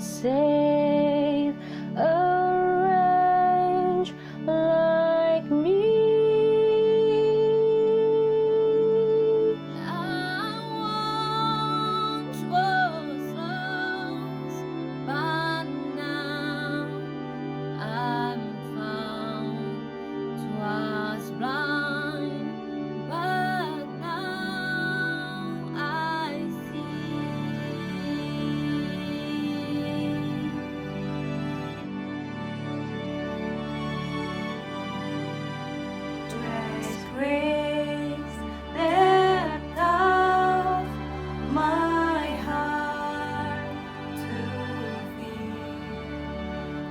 save a wretch like me. I once was lost, but now I'm found. 'Twas blind, but now I see. Twas grace that taught my heart to feel,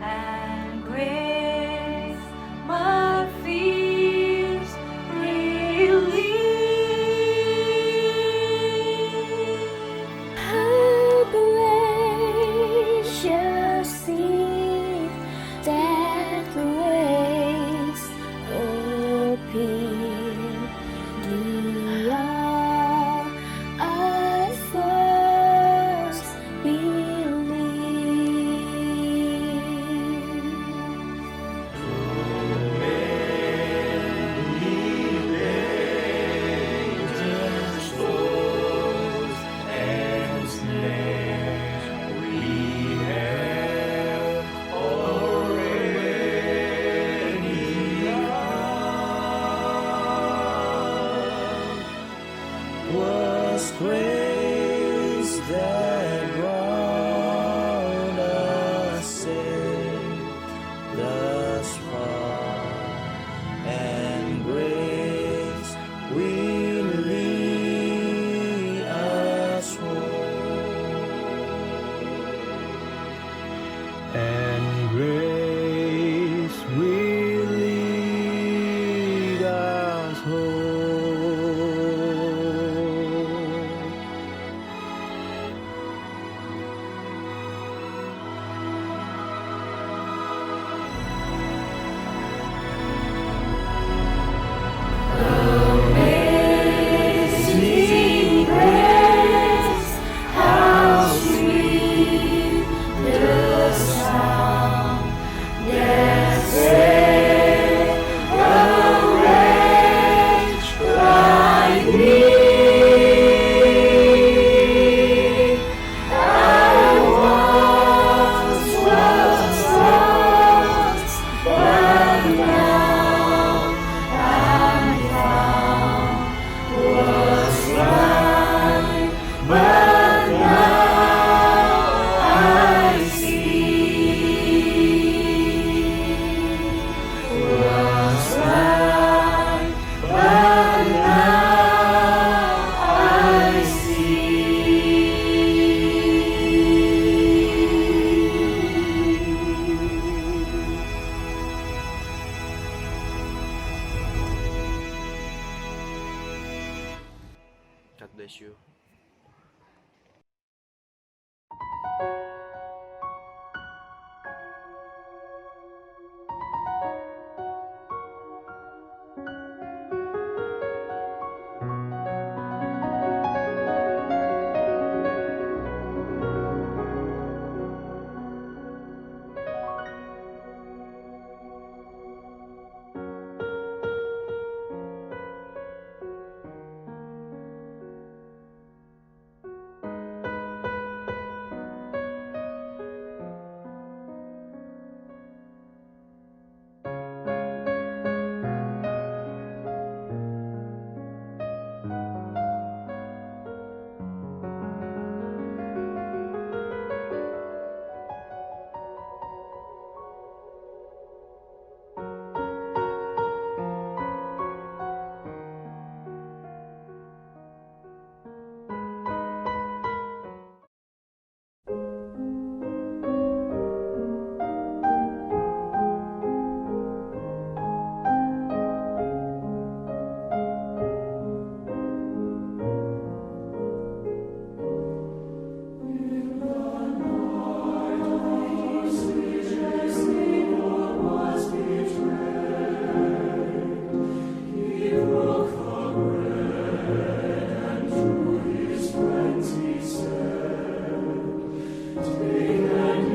and grace my fears relieved. How gracious is that grace appeared the hour I first believed. Was grace that brought us safe thus far, and grace will lead us home, and grace will lead us home. Amazing grace, how sweet the sound that saved a wretch like me. I once was lost, but now I'm found. Was blind, but now I see. Was blind, but now I see. God bless you. Take and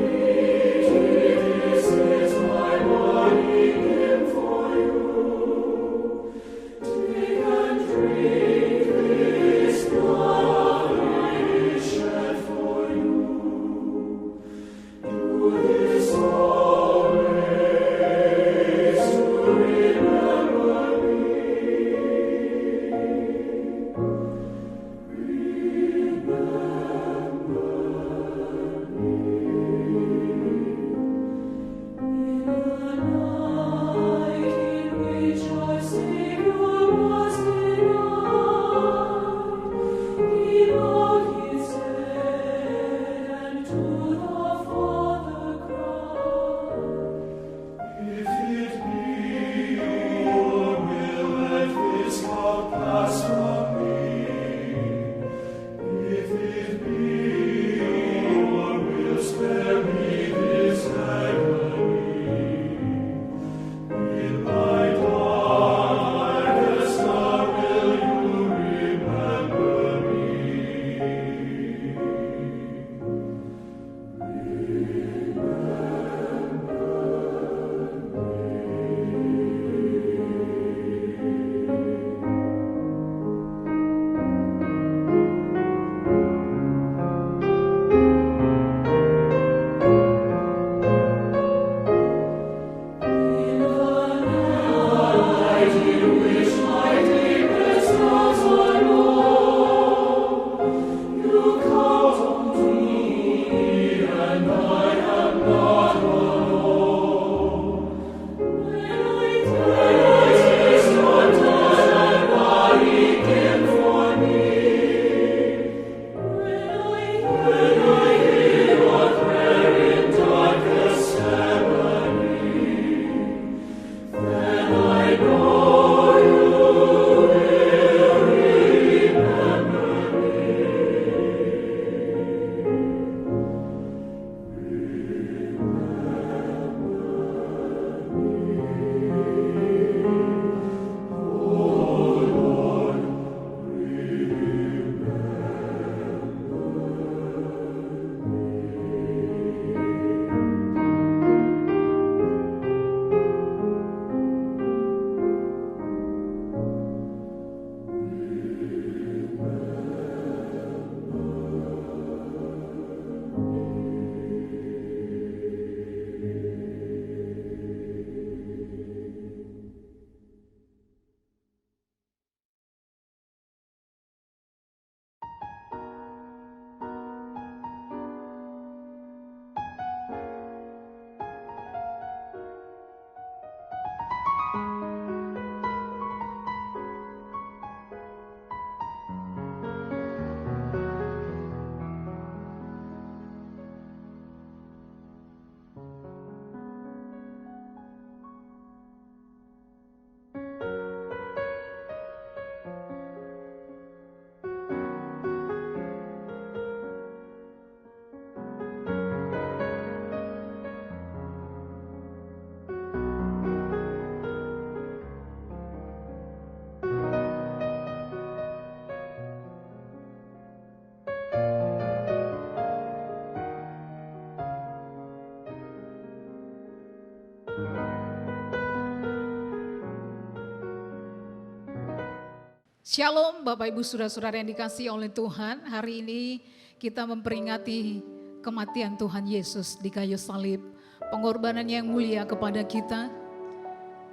Shalom Bapak Ibu Saudara-saudara yang dikasihi oleh Tuhan. Hari ini kita memperingati kematian Tuhan Yesus di kayu salib. Pengorbanan yang mulia kepada kita.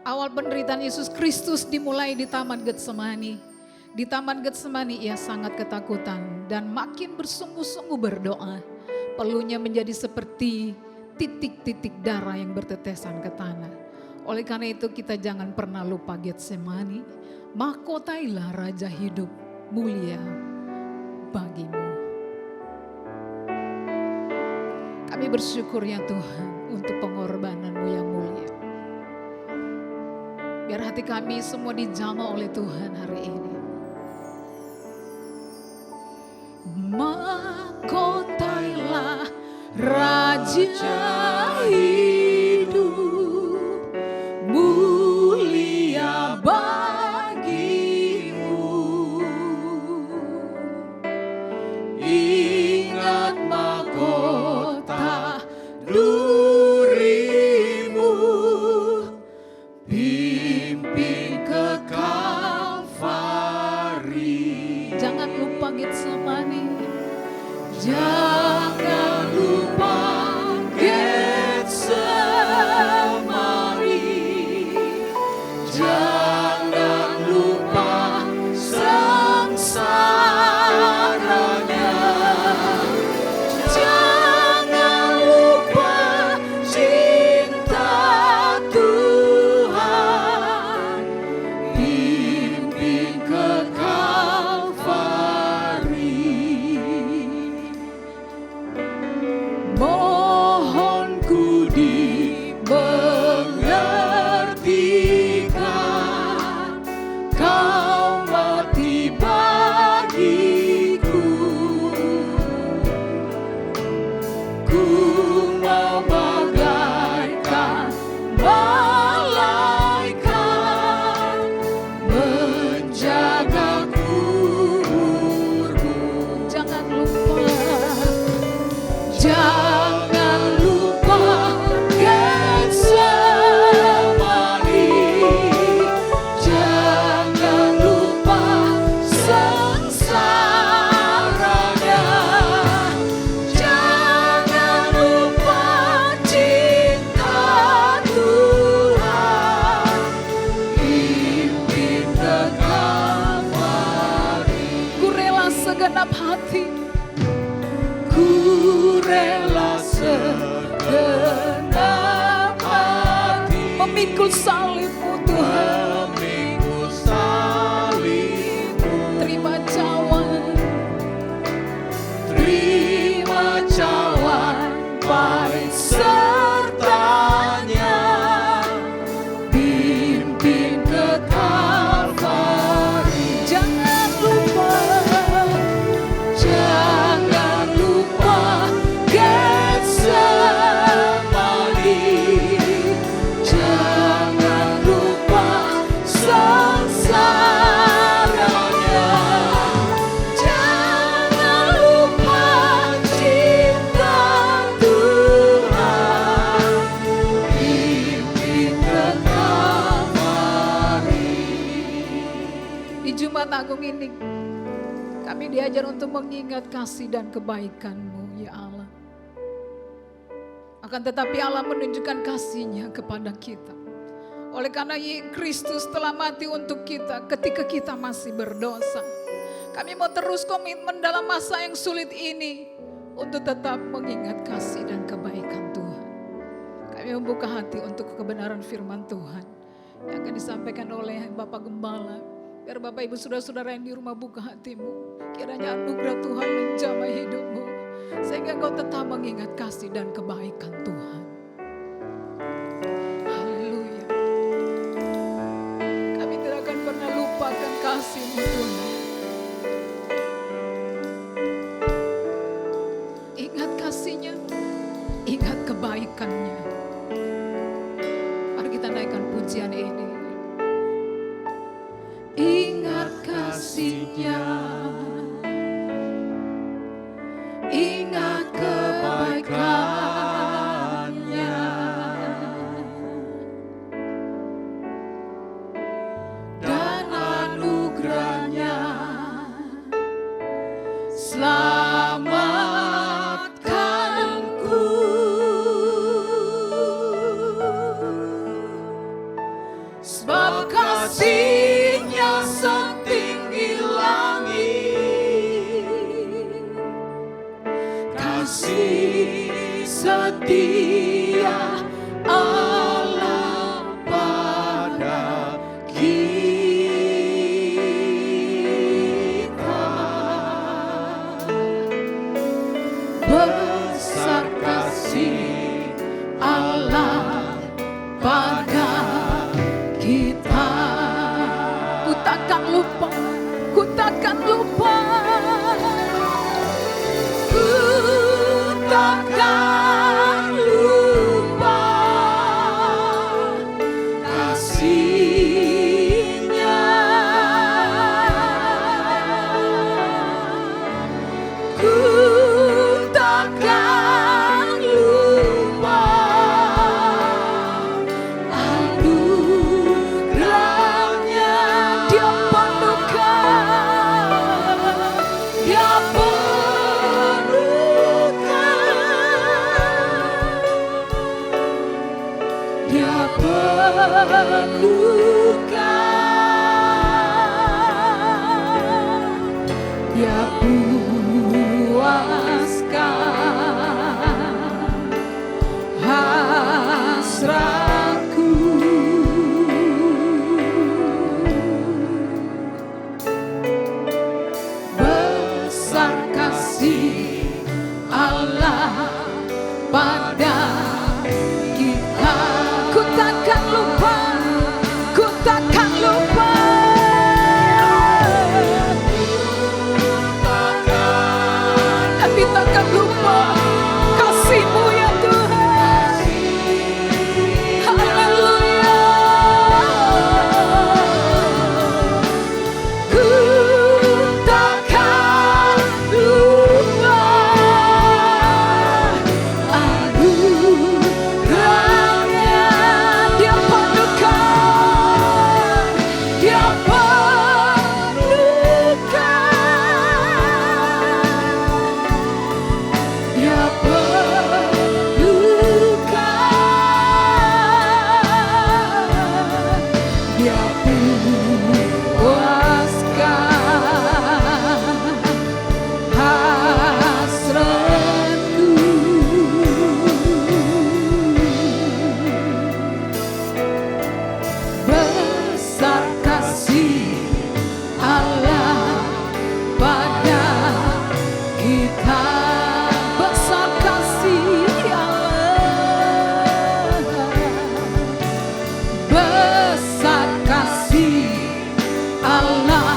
Awal penderitaan Yesus Kristus dimulai di Taman Getsemani. Di Taman Getsemani ia sangat ketakutan dan makin bersungguh-sungguh berdoa. Peluhnya menjadi seperti titik-titik darah yang bertetesan ke tanah. Oleh karena itu kita jangan pernah lupa Getsemani. Mahkotailah Raja hidup mulia bagimu. Kami bersyukur ya Tuhan untuk pengorbanan-Mu yang mulia. Biar hati kami semua dijamah oleh Tuhan hari ini. Mahkotailah Raja hidup mulia bagimu. Ingat mahkota durimu, pimpin ke Kalvari. Jangan lupa Getsemani. Jangan lupa Getsemani. Jangan lupa sengsaranya. Jangan lupa cinta Tuhan. Pimpin ke Kalvari. Mohon ku dimengertikan, Kau mati bagiku. Ku mau bagaikan malaikat menjaga kuburmu. Jangan lupa. Jangan lupa Getsemani. Jangan lupa sengsaranya. Jangan lupa cinta Tuhan. Pimpin ke Kalvari. Ku rela segenap hati. Ku rela segenap hati memikul salib-Mu Tuhan. Memikul salib-Mu. Terima cawan. Terima cawan pahit sertanya. Pimpin ke Kalvari. Jangan lupa. Jangan lupa Getsemani. Jangan lupa sengsaranya. Jangan lupa cinta Tuhan. Pimpin ke Kalvari. Di Jumat Agung ini kami diajar untuk mengingat kasih dan kebaikan-Mu ya Allah. Akan tetapi Allah menunjukkan kasih-Nya kepada kita. Oleh karena Kristus telah mati untuk kita ketika kita masih berdosa. Kami mau terus komitmen dalam masa yang sulit ini untuk tetap mengingat kasih dan kebaikan Tuhan. Kami membuka hati untuk kebenaran firman Tuhan yang akan disampaikan oleh Bapak Gembala. Biar Bapak Ibu Saudara-saudara yang di rumah buka hatimu. Kiranya anugerah Tuhan menjamah hidupmu. Sehingga engkau tetap mengingat kasih dan kebaikan Tuhan. Haleluya. Kami tidak akan pernah lupakan kasih-Mu Tuhan. Ingat kasih-Nya. Ingat kebaikan-Nya. Mari kita naikkan pujian ini. Ingat kasih-Nya, ingat kebaikan-Nya, dan anugerah-Nya setia Allah pada kita. Besar kasih Allah pada kita. Ku takkan lupa, ku takkan lupa, ku takkan lupa kasih-Nya. Ku takkan lupa anugerah-Nya. Dia penuhkan, Dia penuhkan, Dia penuhkan, Dia puaskan hasratku. Besar kasih Allah pada kita. Ku takkan lupa, ku takkan lupa. Kami takkan lupa kasih-Mu ya Tuhan. Haleluya. Ku takkan lupa anugerah-Nya. Dia penuhkan, Dia penuhkan, Dia penuhkan, Dia puaskan hasratku. Besar kasih Allah pada kita. Besar kasih Allah, besar kasih Allah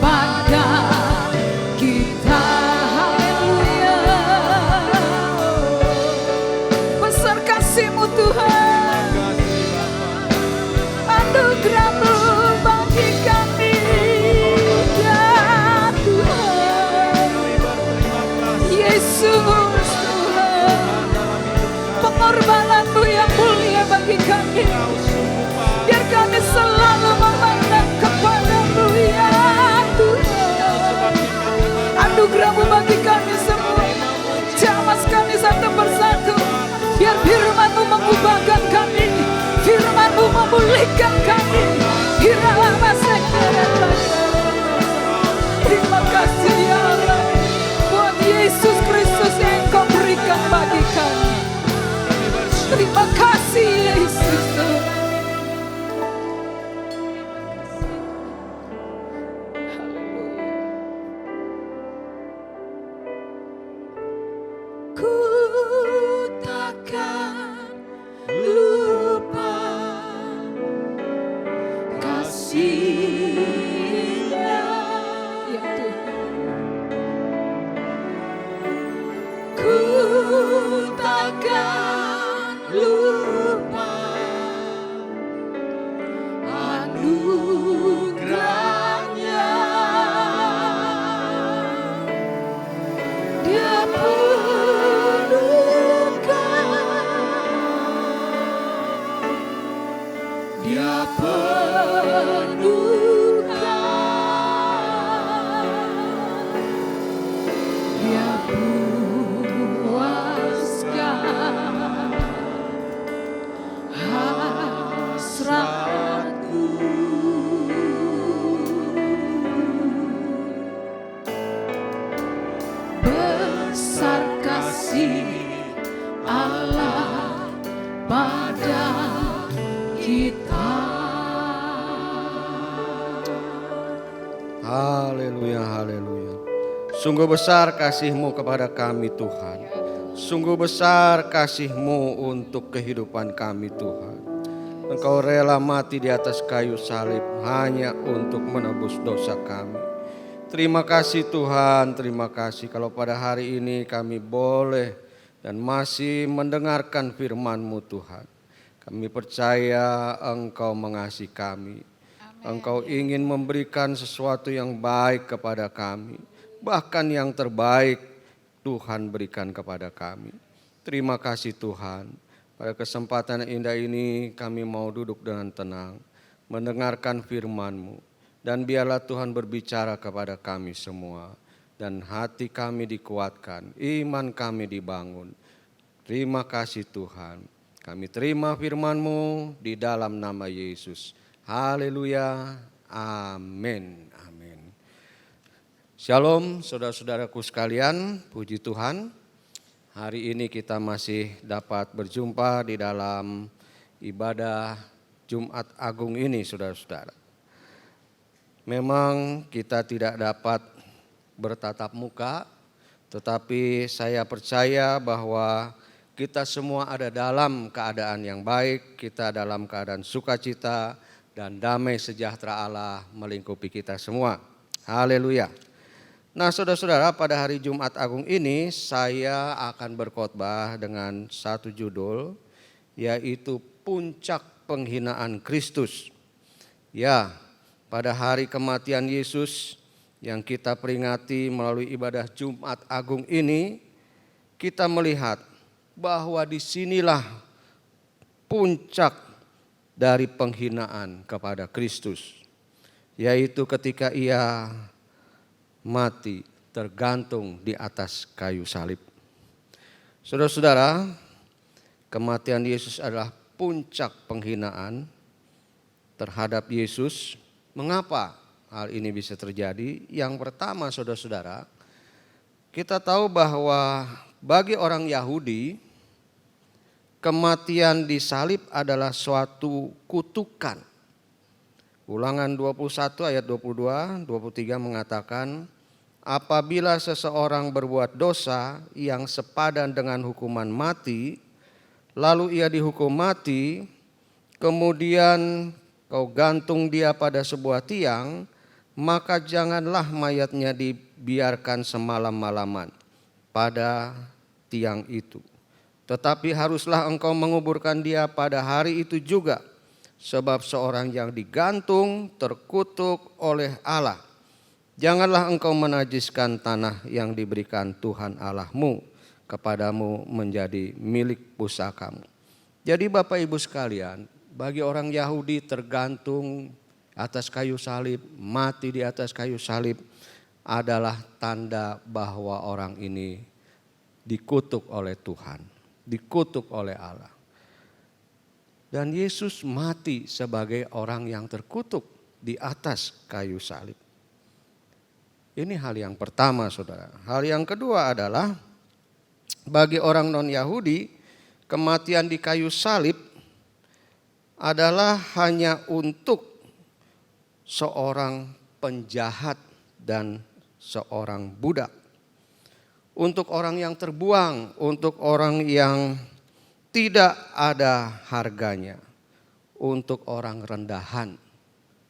pada kita. Haleluya. Besar kasih-Mu Tuhan, anugerah-Mu bagi kami ya Tuhan. Yesus Tuhan, pengorbanan-Mu yang mulia bagi kami. Biar kami selalu memandang kepada-Mu ya Tuhan. Anugerah-Mu bagi kami semua. Jamas kami satu persatu. Biar firman-Mu mengubahkan kami, firman-Mu memulihkan kami. Terima kasih ya Allah buat Yesus Kristus yang Engkau berikan bagi kami. Terima kasih Yesus Tuhan. Ku takkan lupa kasih Allah pada kita. Haleluya, haleluya. Sungguh besar kasih-Mu kepada kami Tuhan. Sungguh besar kasih-Mu untuk kehidupan kami Tuhan. Engkau rela mati di atas kayu salib hanya untuk menebus dosa kami. Terima kasih Tuhan, terima kasih kalau pada hari ini kami boleh dan masih mendengarkan firman-Mu Tuhan. Kami percaya Engkau mengasihi kami. Engkau ingin memberikan sesuatu yang baik kepada kami. Bahkan yang terbaik Tuhan berikan kepada kami. Terima kasih Tuhan. Pada kesempatan yang indah ini kami mau duduk dengan tenang. Mendengarkan firman-Mu. Dan biarlah Tuhan berbicara kepada kami semua. Dan hati kami dikuatkan. Iman kami dibangun. Terima kasih Tuhan. Kami terima firman-Mu di dalam nama Yesus. Haleluya, amin, amin. Shalom saudara-saudaraku sekalian, puji Tuhan. Hari ini kita masih dapat berjumpa di dalam ibadah Jumat Agung ini saudara-saudara. Memang kita tidak dapat bertatap muka, tetapi saya percaya bahwa kita semua ada dalam keadaan yang baik, kita dalam keadaan sukacita, dan damai sejahtera Allah melingkupi kita semua. Haleluya. Nah saudara-saudara, pada hari Jumat Agung ini saya akan berkhotbah dengan satu judul, yaitu Puncak Penghinaan Kristus. Ya, pada hari kematian Yesus yang kita peringati melalui ibadah Jumat Agung ini, kita melihat bahwa disinilah puncak dari penghinaan kepada Kristus, yaitu ketika ia mati tergantung di atas kayu salib. Saudara-saudara, kematian Yesus adalah puncak penghinaan terhadap Yesus. Mengapa hal ini bisa terjadi? Yang pertama saudara-saudara, kita tahu bahwa bagi orang Yahudi, kematian di salib adalah suatu kutukan. Ulangan 21 ayat 22, 23 mengatakan, apabila seseorang berbuat dosa yang sepadan dengan hukuman mati, lalu ia dihukum mati, kemudian kau gantung dia pada sebuah tiang, maka janganlah mayatnya dibiarkan semalam-malaman pada tiang itu. Tetapi haruslah engkau menguburkan dia pada hari itu juga. Sebab seorang yang digantung terkutuk oleh Allah. Janganlah engkau menajiskan tanah yang diberikan Tuhan Allahmu kepadamu menjadi milik pusakamu. Jadi Bapak Ibu sekalian, bagi orang Yahudi tergantung atas kayu salib, mati di atas kayu salib adalah tanda bahwa orang ini dikutuk oleh Tuhan. Dikutuk oleh Allah. Dan Yesus mati sebagai orang yang terkutuk di atas kayu salib. Ini hal yang pertama saudara. Hal yang kedua adalah bagi orang non-Yahudi, kematian di kayu salib adalah hanya untuk seorang penjahat dan seorang budak. Untuk orang yang terbuang, untuk orang yang tidak ada harganya, untuk orang rendahan.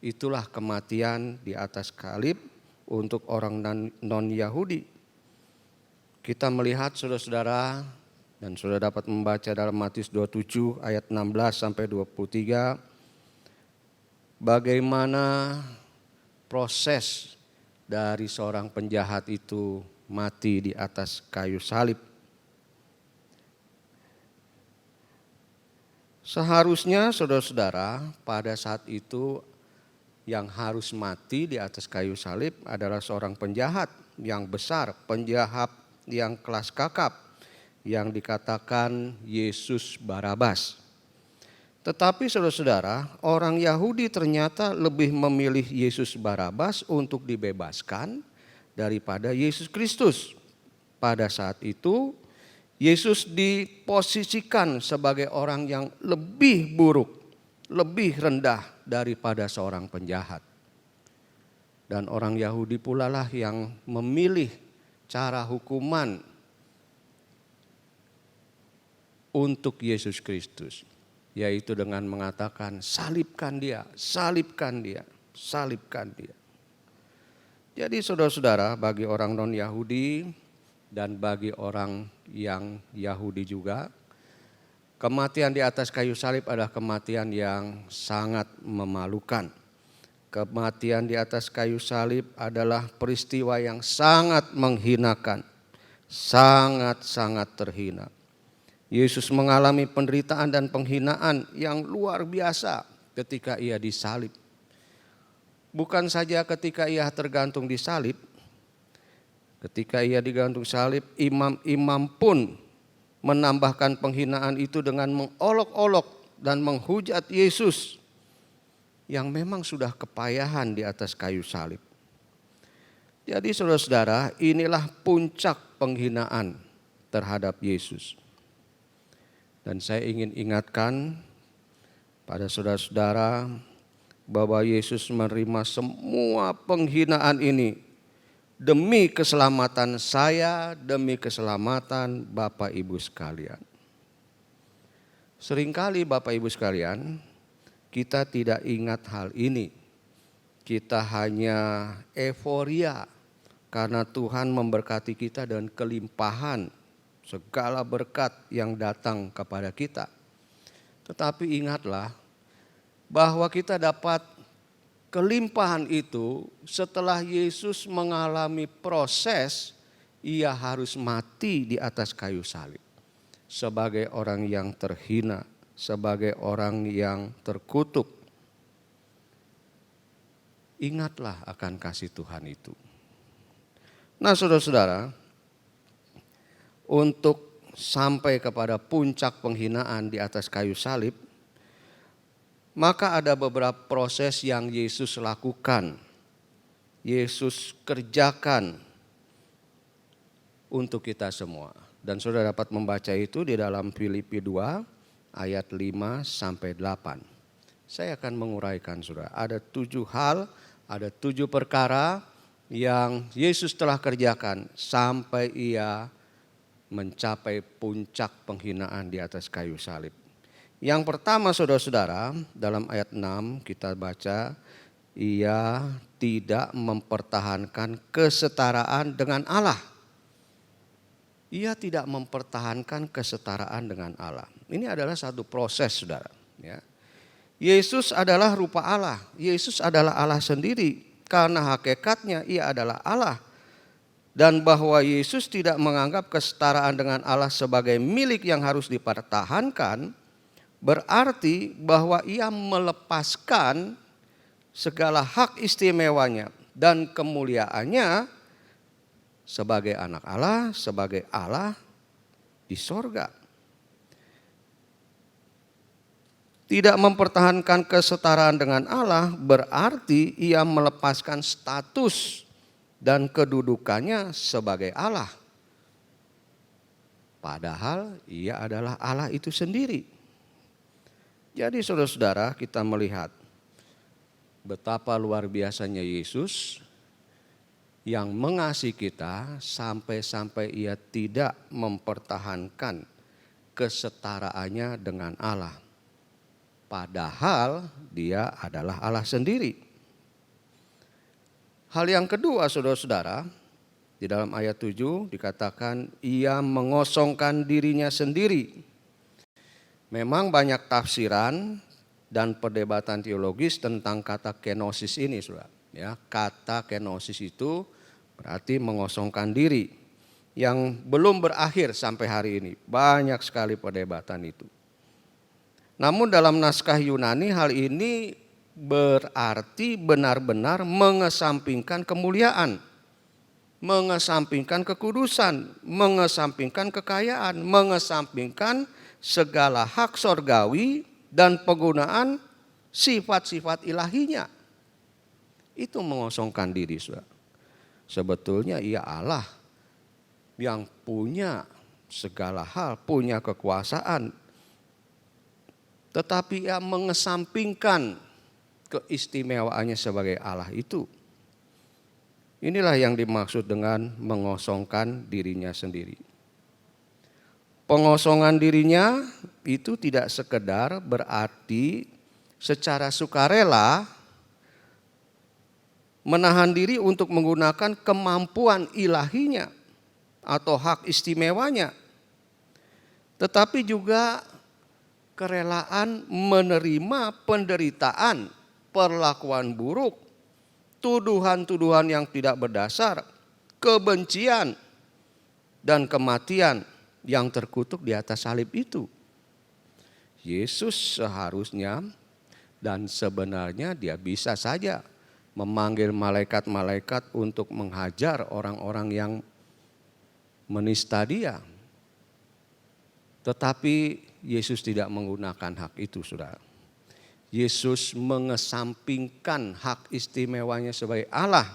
Itulah kematian di atas salib untuk orang non-Yahudi. Kita melihat saudara-saudara, dan sudah dapat membaca dalam Matius 27 ayat 16 sampai 23, bagaimana proses dari seorang penjahat itu mati di atas kayu salib. Seharusnya saudara-saudara pada saat itu yang harus mati di atas kayu salib adalah seorang penjahat yang besar, penjahat yang kelas kakap yang dikatakan Yesus Barabas. Tetapi saudara-saudara, orang Yahudi ternyata lebih memilih Yesus Barabas untuk dibebaskan daripada Yesus Kristus. Pada saat itu Yesus diposisikan sebagai orang yang lebih buruk, lebih rendah daripada seorang penjahat. Dan orang Yahudi pula lah yang memilih cara hukuman untuk Yesus Kristus, yaitu dengan mengatakan salibkan dia, salibkan dia, salibkan dia. Jadi saudara-saudara, bagi orang non-Yahudi dan bagi orang yang Yahudi juga, kematian di atas kayu salib adalah kematian yang sangat memalukan. Kematian di atas kayu salib adalah peristiwa yang sangat menghinakan, sangat-sangat terhina. Yesus mengalami penderitaan dan penghinaan yang luar biasa ketika ia disalib. Bukan saja ketika ia tergantung di salib, ketika ia digantung salib, imam-imam pun menambahkan penghinaan itu dengan mengolok-olok dan menghujat Yesus yang memang sudah kepayahan di atas kayu salib. Jadi saudara-saudara, inilah puncak penghinaan terhadap Yesus. Dan saya ingin ingatkan pada saudara-saudara bahwa Yesus menerima semua penghinaan ini demi keselamatan saya, demi keselamatan Bapak Ibu sekalian. Seringkali Bapak Ibu sekalian, kita tidak ingat hal ini. Kita hanya euforia karena Tuhan memberkati kita dengan kelimpahan segala berkat yang datang kepada kita. Tetapi ingatlah bahwa kita dapat kelimpahan itu setelah Yesus mengalami proses ia harus mati di atas kayu salib. Sebagai orang yang terhina, sebagai orang yang terkutuk. Ingatlah akan kasih Tuhan itu. Nah saudara-saudara, untuk sampai kepada puncak penghinaan di atas kayu salib, maka ada beberapa proses yang Yesus lakukan, Yesus kerjakan untuk kita semua. Dan saudara dapat membaca itu di dalam Filipi 2 ayat 5 sampai 8. Saya akan menguraikan saudara, ada 7 hal, ada 7 perkara yang Yesus telah kerjakan sampai ia mencapai puncak penghinaan di atas kayu salib. Yang pertama saudara-saudara, dalam ayat 6 kita baca, ia tidak mempertahankan kesetaraan dengan Allah. Ia tidak mempertahankan kesetaraan dengan Allah. Ini adalah satu proses saudara. Ya. Yesus adalah rupa Allah, Yesus adalah Allah sendiri karena hakikatnya ia adalah Allah. Dan bahwa Yesus tidak menganggap kesetaraan dengan Allah sebagai milik yang harus dipertahankan, berarti bahwa ia melepaskan segala hak istimewanya dan kemuliaannya sebagai anak Allah, sebagai Allah di sorga. Tidak mempertahankan kesetaraan dengan Allah berarti ia melepaskan status dan kedudukannya sebagai Allah. Padahal ia adalah Allah itu sendiri. Jadi saudara-saudara, kita melihat betapa luar biasanya Yesus yang mengasihi kita sampai-sampai ia tidak mempertahankan kesetaraannya dengan Allah. Padahal dia adalah Allah sendiri. Hal yang kedua saudara-saudara, di dalam ayat 7 dikatakan ia mengosongkan dirinya sendiri. Memang banyak tafsiran dan perdebatan teologis tentang kata kenosis ini saudara. Ya, kata kenosis itu berarti mengosongkan diri yang belum berakhir sampai hari ini. Banyak sekali perdebatan itu. Namun dalam naskah Yunani hal ini berarti benar-benar mengesampingkan kemuliaan, mengesampingkan kekudusan, mengesampingkan kekayaan, mengesampingkan segala hak sorgawi dan penggunaan sifat-sifat ilahinya. Itu mengosongkan diri saudara. Sebetulnya ia Allah yang punya segala hal, punya kekuasaan. Tetapi ia mengesampingkan keistimewaannya sebagai Allah itu. Inilah yang dimaksud dengan mengosongkan dirinya sendiri. Pengosongan dirinya itu tidak sekedar berarti secara sukarela menahan diri untuk menggunakan kemampuan ilahinya atau hak istimewanya, tetapi juga kerelaan menerima penderitaan, perlakuan buruk, tuduhan-tuduhan yang tidak berdasar, kebencian, dan kematian yang terkutuk di atas salib itu. Yesus seharusnya dan sebenarnya dia bisa saja memanggil malaikat-malaikat untuk menghajar orang-orang yang menista dia. Tetapi Yesus tidak menggunakan hak itu, saudara. Yesus mengesampingkan hak istimewanya sebagai Allah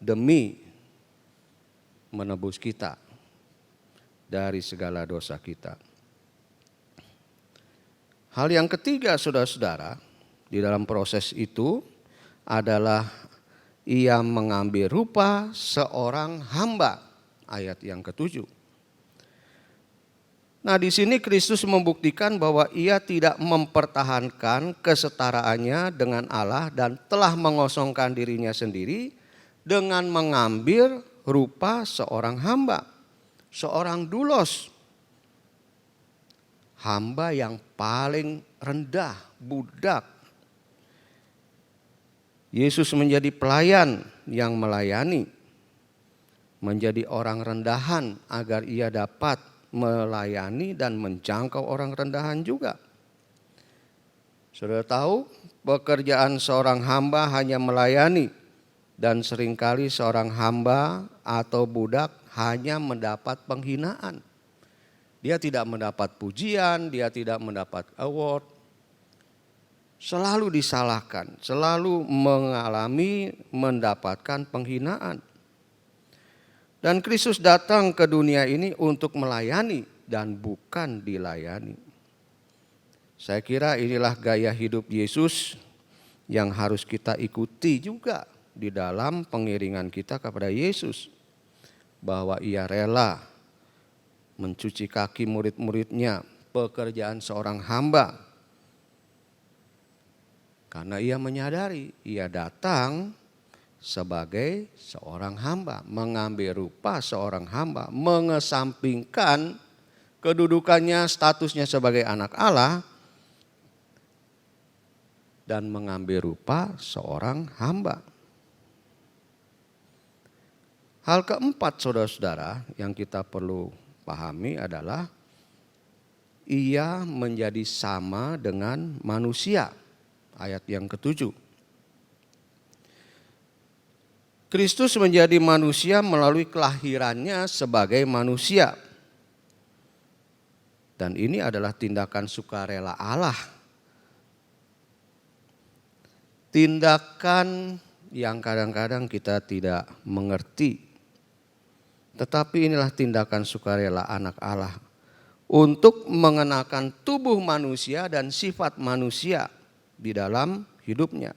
demi menebus kita dari segala dosa kita. Hal yang ketiga, saudara-saudara, di dalam proses itu adalah ia mengambil rupa seorang hamba, ayat yang ke-7. Nah, di sini Kristus membuktikan bahwa ia tidak mempertahankan kesetaraannya dengan Allah dan telah mengosongkan dirinya sendiri dengan mengambil rupa seorang hamba, seorang doulos, hamba yang paling rendah, budak. Yesus menjadi pelayan yang melayani, menjadi orang rendahan agar ia dapat melayani dan menjangkau orang rendahan juga. Saudara tahu, pekerjaan seorang hamba hanya melayani, dan seringkali seorang hamba atau budak hanya mendapat penghinaan. Dia tidak mendapat pujian, dia tidak mendapat award. Selalu disalahkan, selalu mengalami mendapatkan penghinaan. Dan Kristus datang ke dunia ini untuk melayani dan bukan dilayani. Saya kira inilah gaya hidup Yesus yang harus kita ikuti juga di dalam pengiringan kita kepada Yesus. Bahwa ia rela mencuci kaki murid-muridnya, pekerjaan seorang hamba. Karena ia menyadari ia datang sebagai seorang hamba, mengambil rupa seorang hamba, mengesampingkan kedudukannya, statusnya sebagai anak Allah, dan mengambil rupa seorang hamba. Hal keempat, saudara-saudara, yang kita perlu pahami adalah ia menjadi sama dengan manusia. Ayat yang ke-7. Kristus menjadi manusia melalui kelahirannya sebagai manusia. Dan ini adalah tindakan sukarela Allah. Tindakan yang kadang-kadang kita tidak mengerti. Tetapi inilah tindakan sukarela anak Allah untuk mengenakan tubuh manusia dan sifat manusia di dalam hidupnya.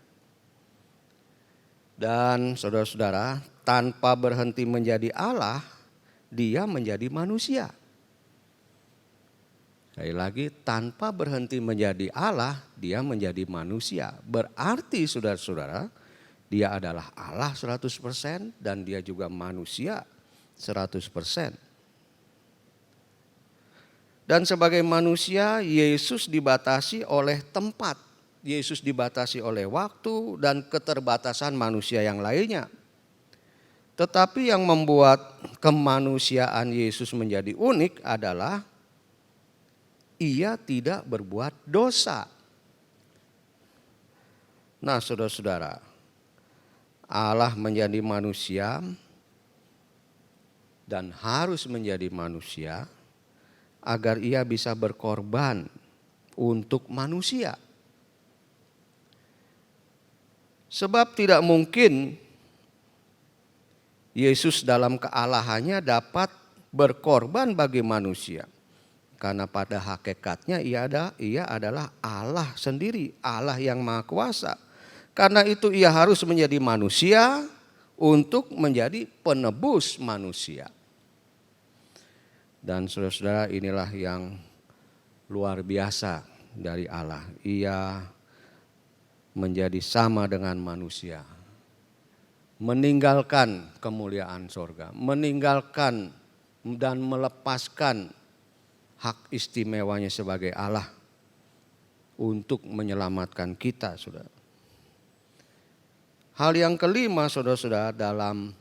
Dan saudara-saudara, tanpa berhenti menjadi Allah, dia menjadi manusia. Sekali lagi, tanpa berhenti menjadi Allah, dia menjadi manusia. Berarti saudara-saudara, dia adalah Allah 100% dan dia juga manusia 100%. Dan sebagai manusia, Yesus dibatasi oleh tempat. Yesus dibatasi oleh waktu dan keterbatasan manusia yang lainnya. Tetapi yang membuat kemanusiaan Yesus menjadi unik adalah ia tidak berbuat dosa. Nah, saudara-saudara, Allah menjadi manusia dan harus menjadi manusia agar ia bisa berkorban untuk manusia. Sebab tidak mungkin Yesus dalam kealahannya dapat berkorban bagi manusia. Karena pada hakikatnya ia adalah Allah sendiri, Allah yang Maha Kuasa. Karena itu ia harus menjadi manusia untuk menjadi penebus manusia. Dan saudara-saudara, inilah yang luar biasa dari Allah. Ia menjadi sama dengan manusia. Meninggalkan kemuliaan sorga. Meninggalkan dan melepaskan hak istimewanya sebagai Allah untuk menyelamatkan kita, saudara. Hal yang kelima, saudara-saudara, dalam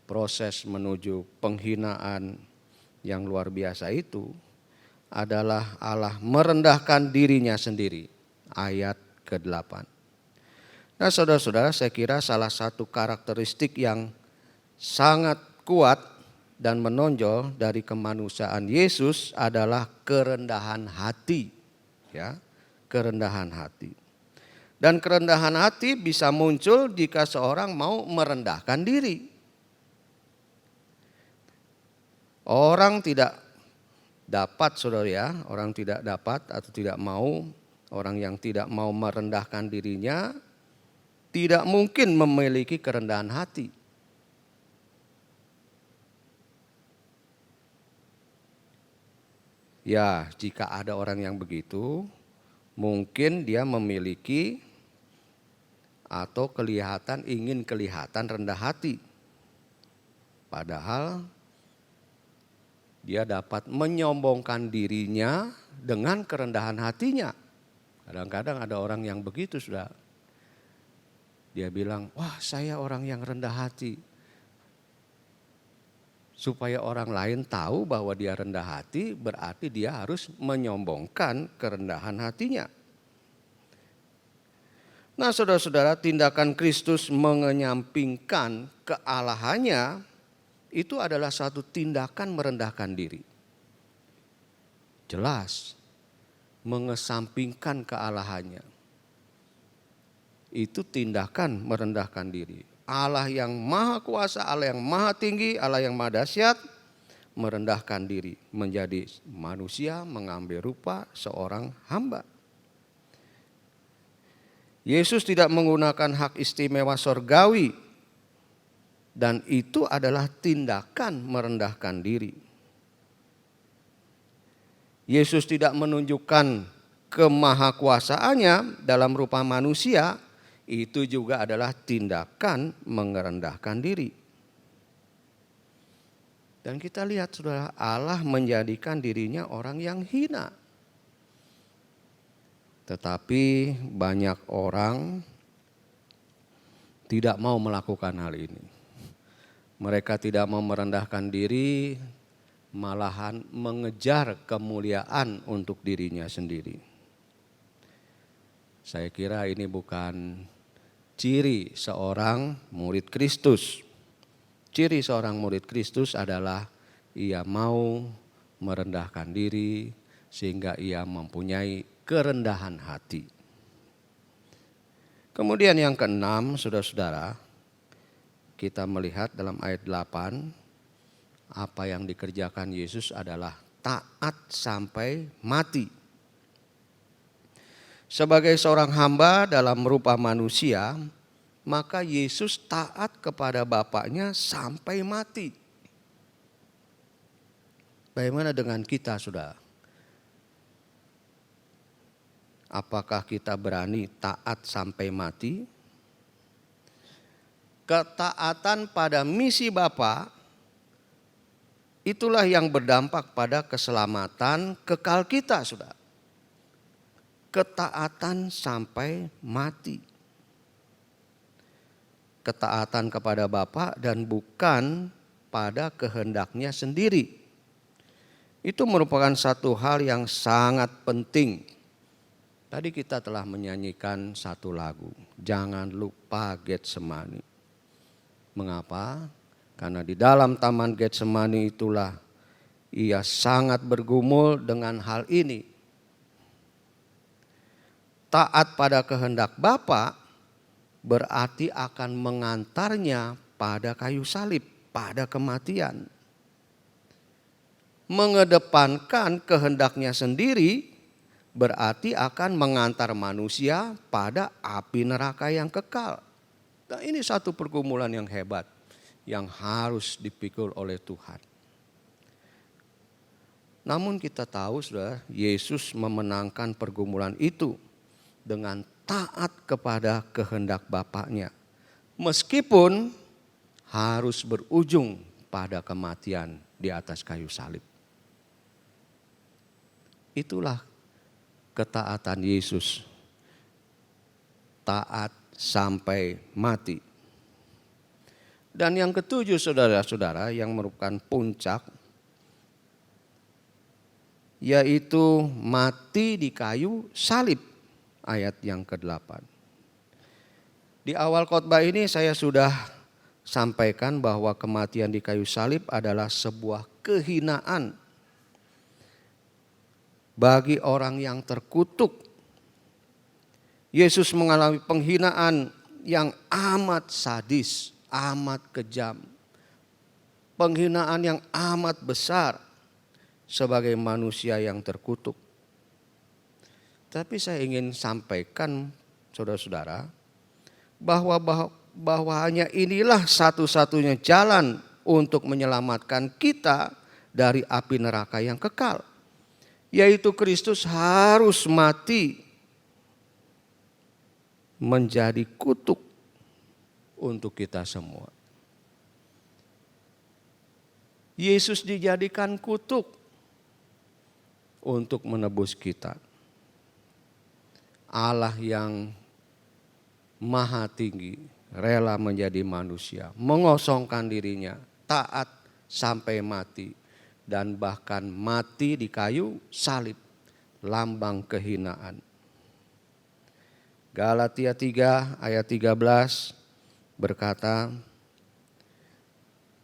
proses menuju penghinaan yang luar biasa itu adalah Allah merendahkan dirinya sendiri. Ayat ke-8. Nah, saudara-saudara, saya kira salah satu karakteristik yang sangat kuat dan menonjol dari kemanusiaan Yesus adalah kerendahan hati. Ya, kerendahan hati. Dan kerendahan hati bisa muncul jika seorang mau merendahkan diri. Orang tidak dapat, saudara ya, orang tidak dapat atau tidak mau, orang yang tidak mau merendahkan dirinya tidak mungkin memiliki kerendahan hati. Ya, jika ada orang yang begitu, mungkin dia memiliki atau ingin kelihatan rendah hati. Padahal dia dapat menyombongkan dirinya dengan kerendahan hatinya. Kadang-kadang ada orang yang begitu, sudah. Dia bilang, wah saya orang yang rendah hati. Supaya orang lain tahu bahwa dia rendah hati, berarti dia harus menyombongkan kerendahan hatinya. Nah, saudara-saudara, tindakan Kristus mengenyampingkan kealahannya itu adalah satu tindakan merendahkan diri. Jelas, mengesampingkan kealahannya. Itu tindakan merendahkan diri. Allah yang Maha Kuasa, Allah yang Maha Tinggi, Allah yang Maha Dahsyat, merendahkan diri menjadi manusia, mengambil rupa seorang hamba. Yesus tidak menggunakan hak istimewa sorgawi, dan itu adalah tindakan merendahkan diri. Yesus tidak menunjukkan kemahakuasaannya dalam rupa manusia, itu juga adalah tindakan merendahkan diri. Dan kita lihat, saudara, Allah menjadikan dirinya orang yang hina. Tetapi banyak orang tidak mau melakukan hal ini. Mereka tidak mau merendahkan diri, malahan mengejar kemuliaan untuk dirinya sendiri. Saya kira ini bukan ciri seorang murid Kristus. Ciri seorang murid Kristus adalah ia mau merendahkan diri sehingga ia mempunyai kerendahan hati. Kemudian yang keenam, saudara-saudara, kita melihat dalam ayat 8, apa yang dikerjakan Yesus adalah taat sampai mati. Sebagai seorang hamba dalam rupa manusia, maka Yesus taat kepada Bapaknya sampai mati. Bagaimana dengan kita, saudara? Apakah kita berani taat sampai mati? Ketaatan pada misi Bapa itulah yang berdampak pada keselamatan kekal kita, saudara. Ketaatan sampai mati. Ketaatan kepada Bapa dan bukan pada kehendaknya sendiri. Itu merupakan satu hal yang sangat penting. Tadi kita telah menyanyikan satu lagu, Jangan Lupa Getsemani. Mengapa? Karena di dalam taman Getsemani itulah ia sangat bergumul dengan hal ini. Taat pada kehendak Bapa berarti akan mengantarnya pada kayu salib, pada kematian. mengedepankan kehendaknya sendiri, berarti akan mengantar manusia pada api neraka yang kekal. Nah, ini satu pergumulan yang hebat yang harus dipikul oleh Tuhan. Namun kita tahu Saudara, Yesus memenangkan pergumulan itu dengan taat kepada kehendak Bapaknya. Meskipun harus berujung pada kematian di atas kayu salib. Itulah ketaatan Yesus. Taat sampai mati. Dan yang ketujuh saudara-saudara yang merupakan puncak, yaitu mati di kayu salib, ayat yang ke-8. Di awal khotbah ini saya sudah sampaikan bahwa kematian di kayu salib adalah sebuah kehinaan bagi orang yang terkutuk. Yesus mengalami penghinaan yang amat sadis, amat kejam. Penghinaan yang amat besar sebagai manusia yang terkutuk. Tapi saya ingin sampaikan saudara-saudara bahwa hanya inilah satu-satunya jalan untuk menyelamatkan kita dari api neraka yang kekal. Yaitu Kristus harus mati menjadi kutuk untuk kita semua. Yesus dijadikan kutuk untuk menebus kita. Allah yang Maha Tinggi rela menjadi manusia, mengosongkan dirinya, taat sampai mati, dan bahkan mati di kayu salib, lambang kehinaan. Galatia 3 ayat 13 berkata,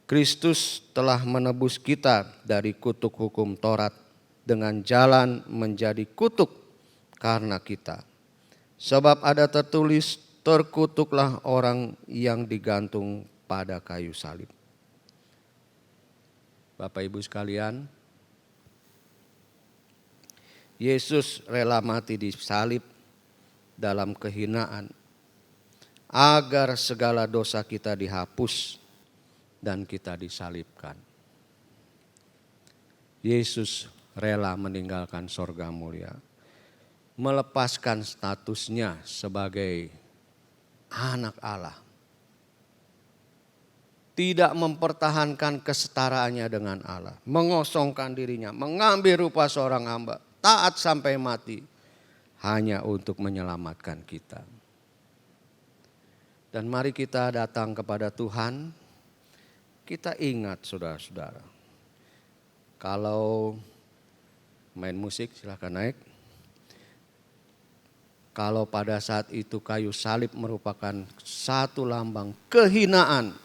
Kristus telah menebus kita dari kutuk hukum Taurat dengan jalan menjadi kutuk karena kita. Sebab ada tertulis, terkutuklah orang yang digantung pada kayu salib. Bapak Ibu sekalian, Yesus rela mati di salib dalam kehinaan agar segala dosa kita dihapus dan kita disalibkan. Yesus rela meninggalkan sorga mulia, melepaskan statusnya sebagai anak Allah. Tidak mempertahankan kesetaraannya dengan Allah. Mengosongkan dirinya, mengambil rupa seorang hamba. Taat sampai mati. Hanya untuk menyelamatkan kita. Dan mari kita datang kepada Tuhan. Kita ingat saudara-saudara. Kalau main musik silahkan naik. Kalau pada saat itu kayu salib merupakan satu lambang kehinaan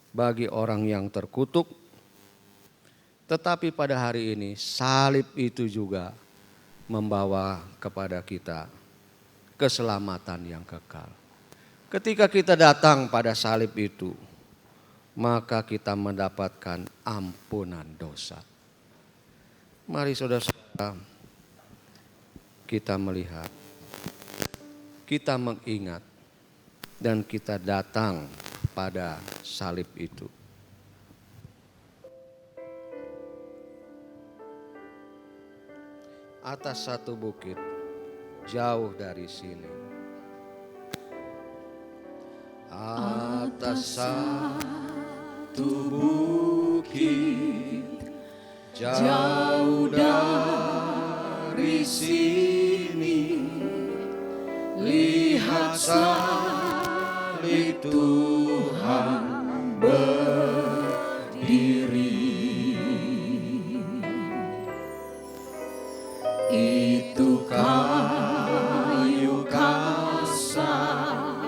bagi orang yang terkutuk, tetapi pada hari ini salib itu juga membawa kepada kita keselamatan yang kekal. Ketika kita datang pada salib itu, maka kita mendapatkan ampunan dosa. Mari saudara-saudara, kita melihat, kita mengingat, dan kita datang pada salib itu. Atas satu bukit, jauh dari sini. Atas satu bukit, jauh dari sini, lihat salib Tuhan berdiri. Itu kayu kasar,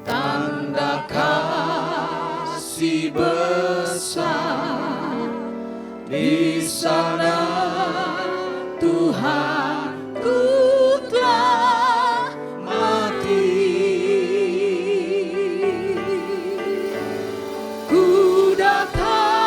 tanda kasih besar. Di sana Tuhanku telah mati. Ku datang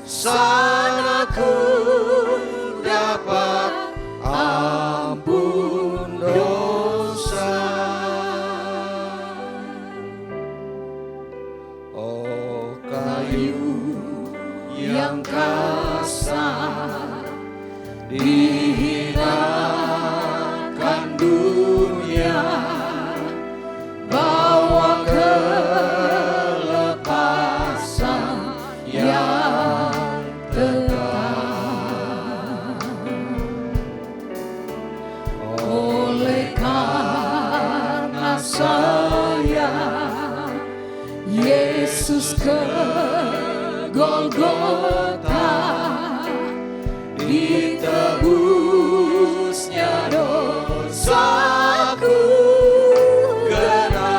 sana ku dapat ampun dosa. Oh, kayu yang kasar dihinakan dunia, bawa kelepasan yang tetap. Oleh karena sayang Yesus ke Golgota, ditebusnya dosaku genap.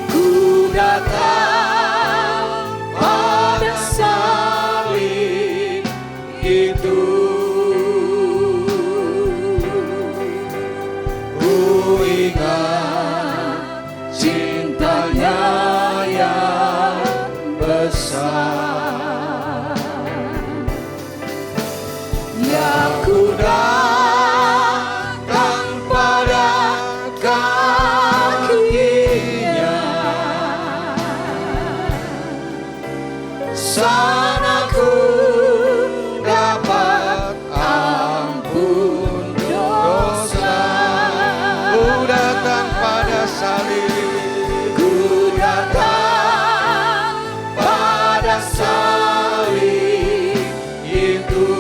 Ku datang pada salib itu, ku ingat cintanya yang besar. Ya, ku datang pada kakinya, sana ku dapat ampun dosa. Ku datang pada salib, ku datang pada salib itu,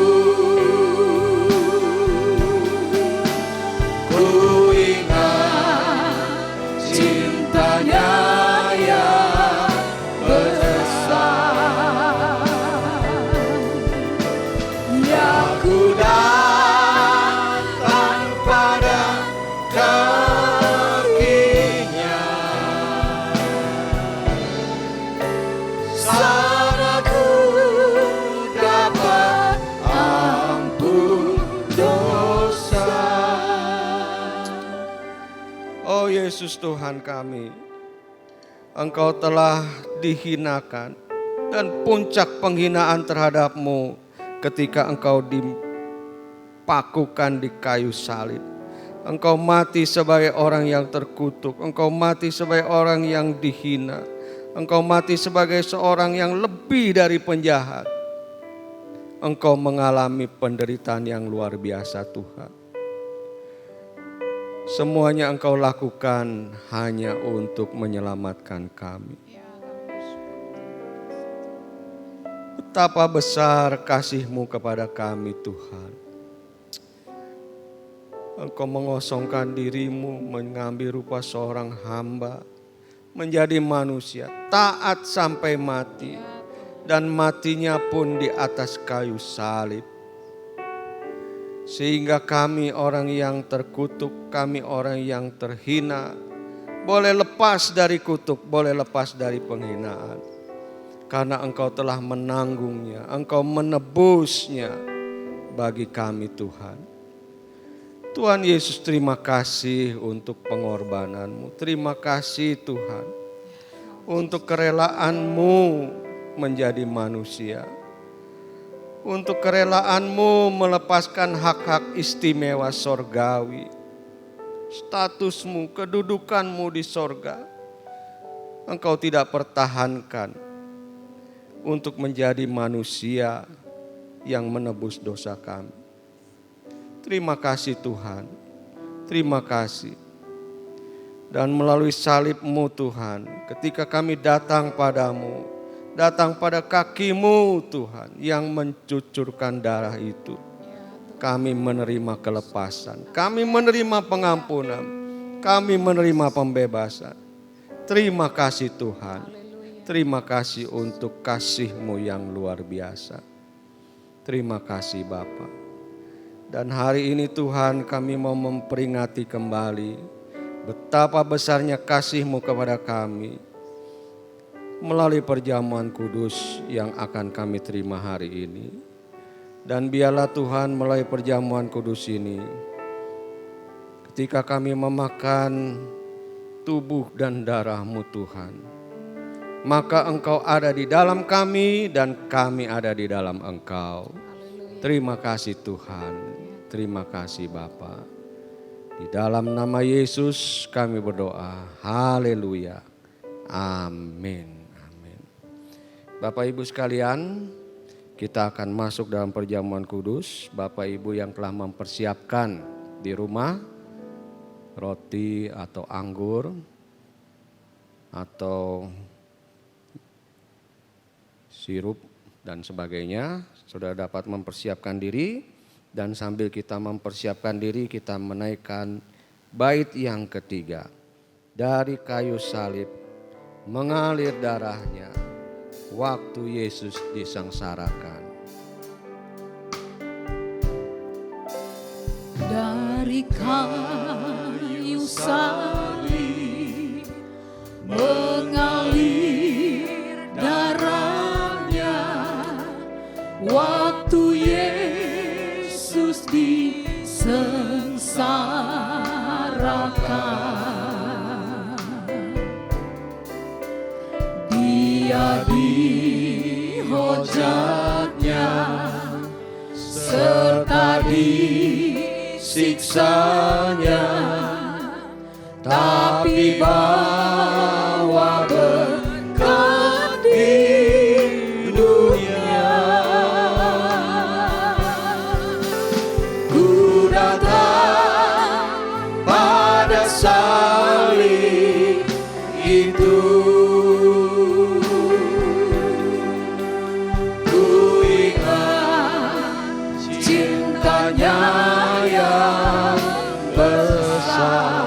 ku ingat cintanya yang besar. Ya, ku datang pada kakinya, sana ku dapat ampun dosa. Oh Yesus Tuhan kami, Engkau telah dihinakan, dan puncak penghinaan terhadap-Mu ketika Engkau dipakukan di kayu salib. Engkau mati sebagai orang yang terkutuk, Engkau mati sebagai orang yang dihina, Engkau mati sebagai seorang yang lebih dari penjahat. Engkau mengalami penderitaan yang luar biasa Tuhan. Semuanya Engkau lakukan hanya untuk menyelamatkan kami. Betapa besar kasih-Mu kepada kami Tuhan. Engkau mengosongkan diri-Mu, mengambil rupa seorang hamba, menjadi manusia, taat sampai mati, dan matinya pun di atas kayu salib. Sehingga kami orang yang terkutuk, kami orang yang terhina, boleh lepas dari kutuk, boleh lepas dari penghinaan. Karena Engkau telah menanggungnya, Engkau menebusnya bagi kami Tuhan. Tuhan Yesus, terima kasih untuk pengorbanan-Mu. Terima kasih Tuhan untuk kerelaan-Mu menjadi manusia. Untuk kerelaan-Mu melepaskan hak-hak istimewa sorgawi. Status-Mu, kedudukan-Mu di sorga, Engkau tidak pertahankan untuk menjadi manusia yang menebus dosa kami. Terima kasih Tuhan, terima kasih. Dan melalui salib-Mu Tuhan, ketika kami datang padamu, datang pada kaki-Mu Tuhan yang mencucurkan darah itu, kami menerima kelepasan, kami menerima pengampunan, kami menerima pembebasan. Terima kasih Tuhan, terima kasih untuk kasih-Mu yang luar biasa. Terima kasih Bapa. Dan hari ini Tuhan, kami mau memperingati kembali betapa besarnya kasih-Mu kepada kami melalui perjamuan kudus yang akan kami terima hari ini. Dan biarlah Tuhan melalui perjamuan kudus ini, ketika kami memakan tubuh dan darah-Mu Tuhan, maka Engkau ada di dalam kami dan kami ada di dalam Engkau. Terima kasih Tuhan, terima kasih Bapa. Di dalam nama Yesus kami berdoa, haleluya, amin, amin. Bapak Ibu sekalian, kita akan masuk dalam perjamuan kudus. Bapak Ibu yang telah mempersiapkan di rumah roti atau anggur atau sirup dan sebagainya, sudah dapat mempersiapkan diri. Dan sambil kita mempersiapkan diri, kita menaikkan bait yang ketiga. Dari kayu salib mengalir darahnya waktu Yesus disengsarakan. Dari kayu salib mengalir darahnya waktu Yesus disengsarakan. Dia dihujatnya serta disiksanya, tapi bawa berkat di dunia. Ku datang pada salib itu, ku ingat cintanya yang besar.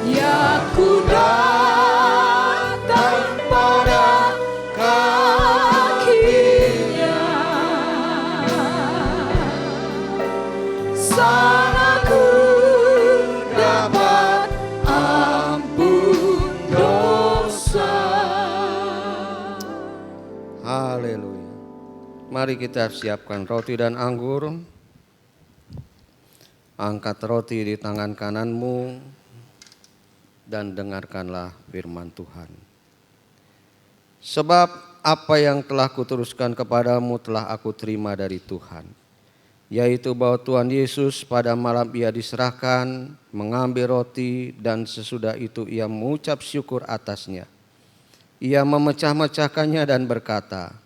Ya ku datang pada kakinya, sana ku dapat ampun dosa. Haleluya. Mari kita siapkan roti dan anggur. Angkat roti di tangan kananmu dan dengarkanlah firman Tuhan. Sebab apa yang telah kuteruskan kepadamu telah aku terima dari Tuhan, yaitu bahwa Tuhan Yesus pada malam ia diserahkan mengambil roti, dan sesudah itu ia mengucap syukur atasnya. Ia memecah-mecahkannya dan berkata,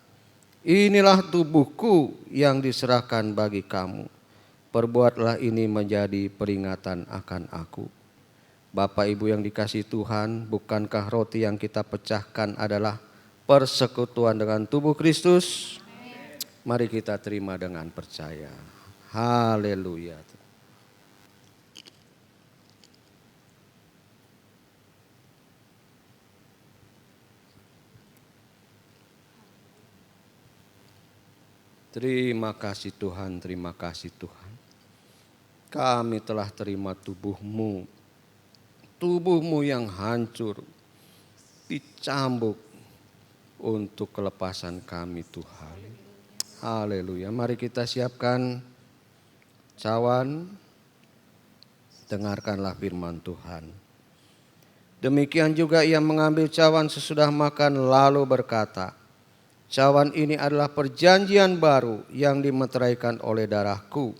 inilah tubuhku yang diserahkan bagi kamu. Perbuatlah ini menjadi peringatan akan aku. Bapak Ibu yang dikasihi Tuhan, bukankah roti yang kita pecahkan adalah persekutuan dengan tubuh Kristus? Mari kita terima dengan percaya. Haleluya. Terima kasih Tuhan, terima kasih Tuhan. Kami telah terima tubuh-Mu, tubuh-Mu yang hancur, dicambuk untuk kelepasan kami Tuhan. Haleluya. Mari kita siapkan cawan, dengarkanlah firman Tuhan. Demikian juga ia mengambil cawan sesudah makan lalu berkata, cawan ini adalah perjanjian baru yang dimeteraikan oleh darahku.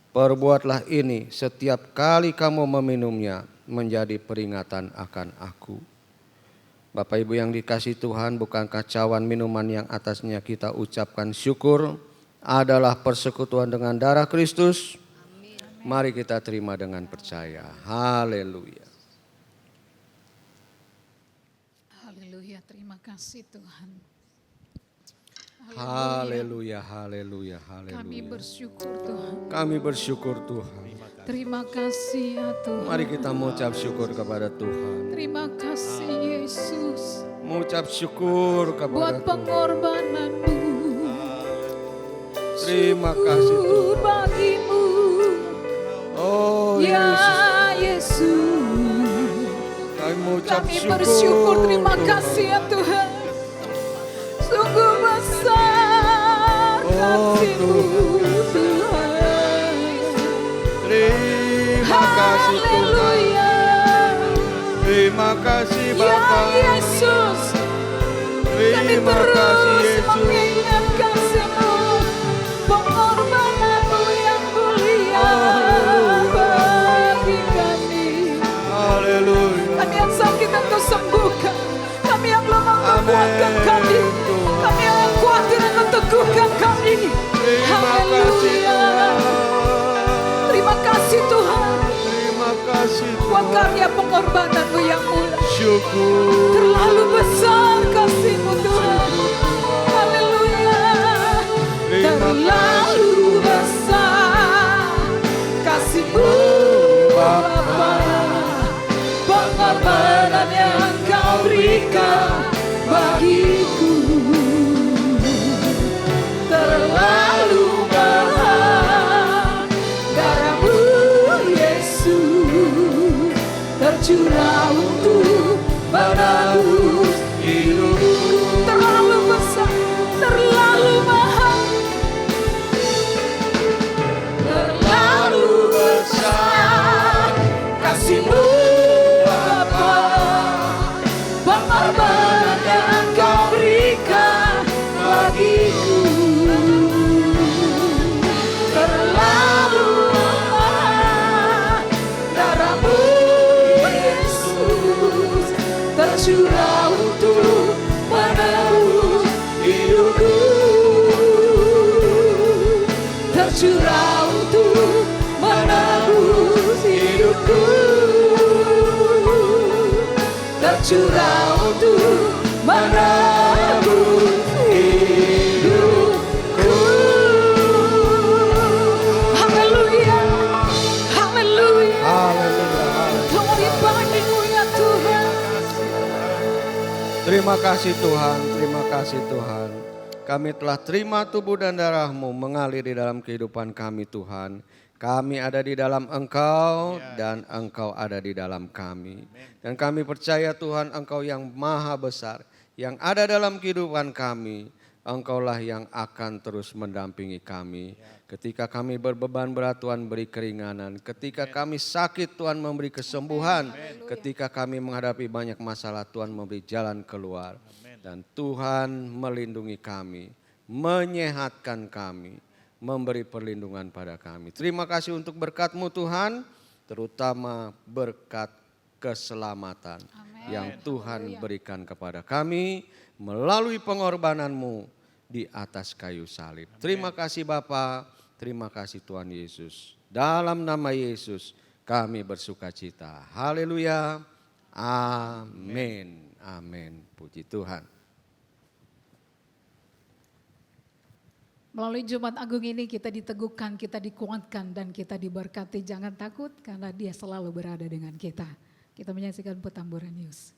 Perbuatlah ini setiap kali kamu meminumnya menjadi peringatan akan aku. Bapak Ibu yang dikasihi Tuhan, bukankah cawan minuman yang atasnya kita ucapkan syukur adalah persekutuan dengan darah Kristus? Mari kita terima dengan percaya. Haleluya. Haleluya, terima kasih Tuhan. Haleluya, haleluya, haleluya. Kami bersyukur Tuhan. Kami bersyukur Tuhan. Terima kasih ya Tuhan. Mari kita mengucap syukur kepada Tuhan. Terima kasih Yesus. Mengucap syukur kepada buat Tuhan. pengorbanan-Mu. Terima kasih Syukur Tuhan. bagimu. Oh Ya Yesus, Yesus. kami mengucap Kami syukur. bersyukur, terima Tuhan. kasih ya Tuhan. Sungguh besar kasih-Mu Tuhan. Terima kasih Tuhan. Haleluya. Terima Terima kasih Ya Bapa. Yesus, kami Terima kasih terus Yesus. mengingat kasih-Mu, pengorbanan-Mu yang mulia bagi kami. Haleluya. Kami yang sakit Engkau sembuhkan, kami yang lemah Engkau kuatkan kami, kami yang khawatir Engkau teguhkan kami. Terima kasih Tuhan. Terima kasih Tuhan Terima kasih buat Tuhan. karya pengorbanan-Mu yang mulia. Syukur. Terlalu besar kasih-Mu Tuhan. Haleluya. Terlalu besar kasih-Mu Bapa. Pengorbanan yang Kau berikan bagiku terlalu mahal. Darah-Mu Yesus tercurah untuk menebus hidupku. Terlalu besar, terlalu mahal, terlalu besar kasih-Mu Bapa. Pengorbanan yang Kau berikan bagiku terlalu mahal. Darah-Mu Yesus tercurah untuk menebus hidupku. Tercurah untuk menebus hidupku. Tercurah untuk menebus hidupku. Haleluya, haleluya. Glory bagi-Mu ya Tuhan. Terima kasih Tuhan, terima kasih Tuhan. Kami telah terima tubuh dan darah-Mu mengalir di dalam kehidupan kami Tuhan. Kami ada di dalam Engkau dan Engkau ada di dalam kami. Dan kami percaya Tuhan Engkau yang maha besar, yang ada dalam kehidupan kami. Engkaulah yang akan terus mendampingi kami. Ketika kami berbeban berat Tuhan beri keringanan. Ketika kami sakit Tuhan memberi kesembuhan. Ketika kami menghadapi banyak masalah Tuhan memberi jalan keluar. Dan Tuhan melindungi kami, menyehatkan kami, memberi perlindungan pada kami. Terima kasih untuk berkat-Mu Tuhan, terutama berkat keselamatan yang Tuhan berikan kepada kami melalui pengorbanan-Mu di atas kayu salib. Terima kasih Bapa, terima kasih Tuhan Yesus. Dalam nama Yesus kami bersuka cita. Haleluya. Amin. Amin. Puji Tuhan. Melalui Jumat Agung ini kita diteguhkan, kita dikuatkan dan kita diberkati. Jangan takut karena Dia selalu berada dengan kita. Kita menyaksikan petamburan news.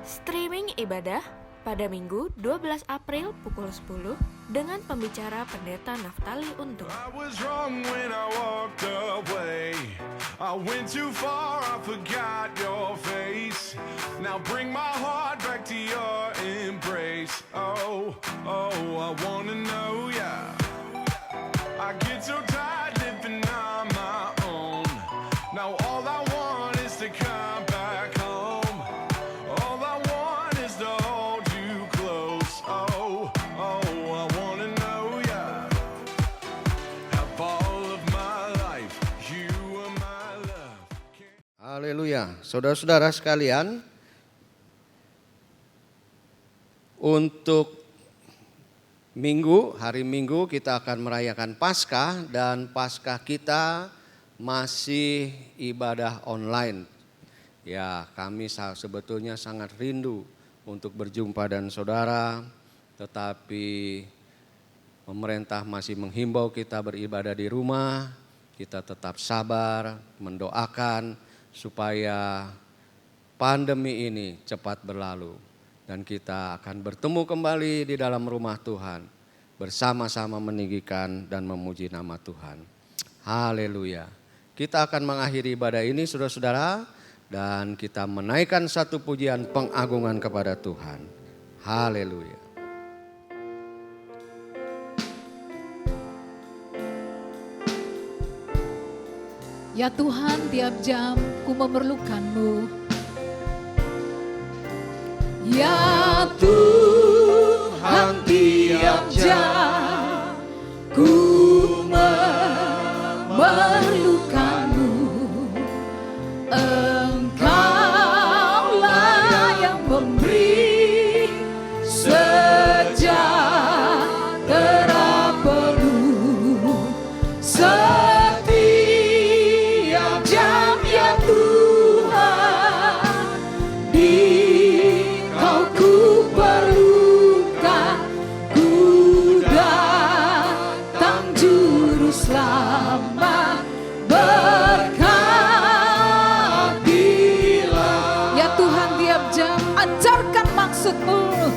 Streaming ibadah pada Minggu 12 April pukul 10 dengan pembicara Pendeta Naftali Untung. I was wrong when I walked away. I went too far, I forgot your face. Now bring my heart back to your embrace. Oh, oh, I wanna know, yeah. I get so tired living on my own. Now all I want is to come back home. All I want is to hold you close. Oh, oh, I wanna know, yeah. Have all of my life, you are my love. Haleluya. Saudara-saudara sekalian, untuk hari Minggu kita akan merayakan Paskah dan Paskah kita masih ibadah online. Ya, kami sebetulnya sangat rindu untuk berjumpa dan saudara, tetapi pemerintah masih menghimbau kita beribadah di rumah. Kita tetap sabar, mendoakan supaya pandemi ini cepat berlalu. Dan kita akan bertemu kembali di dalam rumah Tuhan. Bersama-sama meninggikan dan memuji nama Tuhan. Haleluya. Kita akan mengakhiri ibadah ini saudara-saudara. Dan kita menaikkan satu pujian pengagungan kepada Tuhan. Haleluya. Ya Tuhan, tiap jam ku memerlukan-Mu. Ya Tuhan, tiap jam ku memerlukan-Mu. Engkaulah yang memberi sejahtera penuh setiap jam, ya Tuhan. Di Kau ku perlukan, ku datang juru selamat, berkatilah. Ya Tuhan, tiap jam ajarkan maksud-Mu.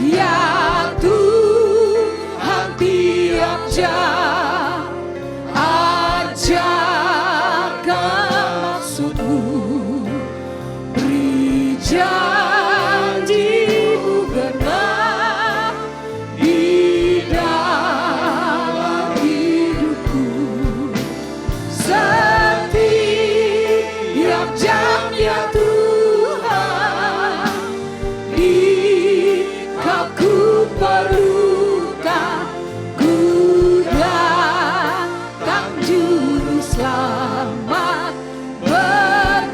Ya Tuhan, tiap jam ajarkan maksud-Mu. Beri janji-Mu genap di dalam hidupku. Setiap jam, ya Tuhan, di Kau ku perlukan, ku datang juru selamat, berkatilah.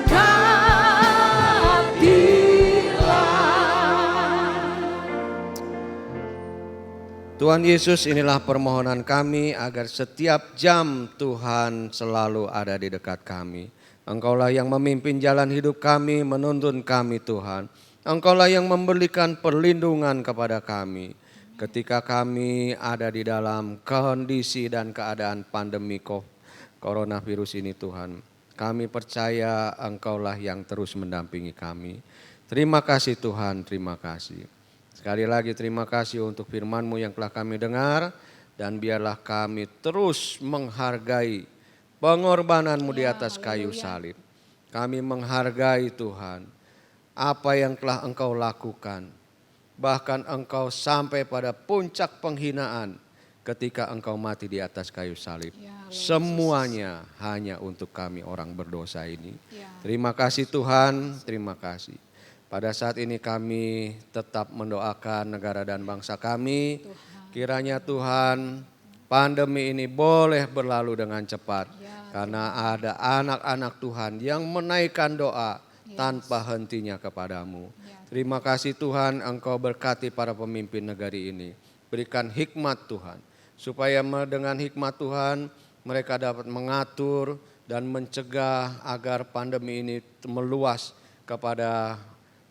Tuhan Yesus, inilah permohonan kami agar setiap jam Tuhan selalu ada di dekat kami. Engkaulah yang memimpin jalan hidup kami, menuntun kami Tuhan. Engkaulah yang memberikan perlindungan kepada kami ketika kami ada di dalam kondisi dan keadaan pandemi coronavirus ini Tuhan. Kami percaya Engkaulah yang terus mendampingi kami. Terima kasih Tuhan, terima kasih. Sekali lagi terima kasih untuk firman-Mu yang telah kami dengar. Dan biarlah kami terus menghargai pengorbanan-Mu di atas kayu salib. Kami menghargai Tuhan apa yang telah Engkau lakukan. Bahkan Engkau sampai pada puncak penghinaan ketika Engkau mati di atas kayu salib. Semuanya hanya untuk kami orang berdosa ini. Terima kasih Tuhan, terima kasih. Pada saat ini kami tetap mendoakan negara dan bangsa kami. Kiranya Tuhan, pandemi ini boleh berlalu dengan cepat. Karena ada anak-anak Tuhan yang menaikkan doa tanpa hentinya kepadamu. Terima kasih Tuhan, Engkau berkati para pemimpin negeri ini. Berikan hikmat Tuhan, supaya dengan hikmat Tuhan mereka dapat mengatur dan mencegah agar pandemi ini meluas kepada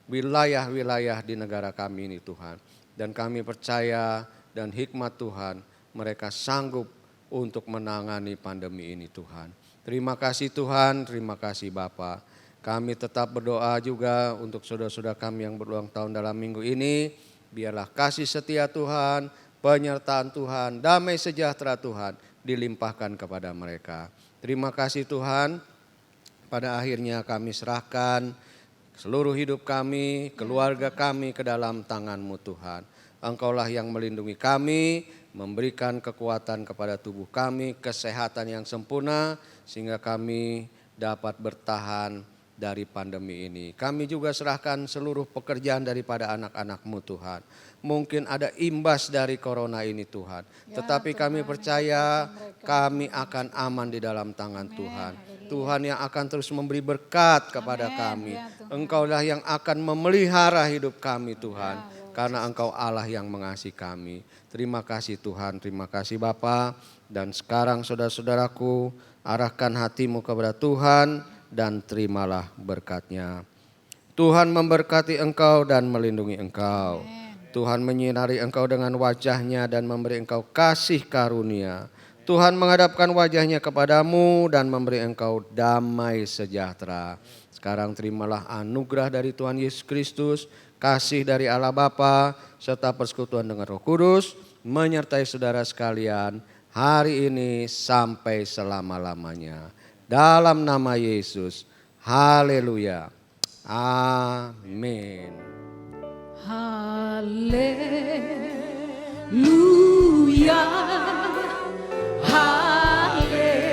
wilayah-wilayah di negara kami ini Tuhan. Dan kami percaya dan hikmat Tuhan mereka sanggup untuk menangani pandemi ini Tuhan. Terima kasih Tuhan, terima kasih Bapa. Kami tetap berdoa juga untuk saudara-saudara kami yang berulang tahun dalam minggu ini. Biarlah kasih setia Tuhan, penyertaan Tuhan, damai sejahtera Tuhan dilimpahkan kepada mereka. Terima kasih Tuhan, pada akhirnya kami serahkan seluruh hidup kami, keluarga kami ke dalam tangan-Mu Tuhan. Engkaulah yang melindungi kami, memberikan kekuatan kepada tubuh kami, kesehatan yang sempurna, sehingga kami dapat bertahan dari pandemi ini. Kami juga serahkan seluruh pekerjaan daripada anak-anak-Mu Tuhan. Mungkin ada imbas dari corona ini Tuhan. Tetapi kami percaya kami akan aman di dalam tangan Tuhan. Tuhan yang akan terus memberi berkat kepada kami. Engkaulah yang akan memelihara hidup kami Tuhan. Karena Engkau Allah yang mengasihi kami. Terima kasih Tuhan, terima kasih Bapa. Dan sekarang saudara-saudaraku, arahkan hatimu kepada Tuhan dan terimalah berkat-Nya. Tuhan memberkati engkau dan melindungi engkau. Tuhan menyinari engkau dengan wajah-Nya dan memberi engkau kasih karunia. Tuhan menghadapkan wajah-Nya kepadamu dan memberi engkau damai sejahtera. Sekarang terimalah anugerah dari Tuhan Yesus Kristus, kasih dari Allah Bapa, serta persekutuan dengan Roh Kudus, menyertai saudara sekalian hari ini sampai selama-lamanya. Dalam nama Yesus, haleluya, amin. Haleluya, haleluya.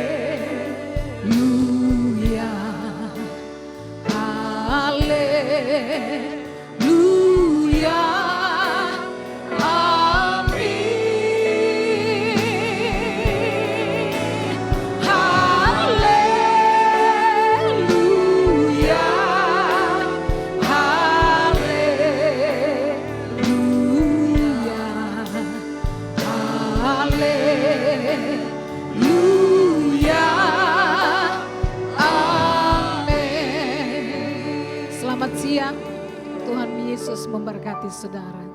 siang. Tuhan Yesus memberkati saudara.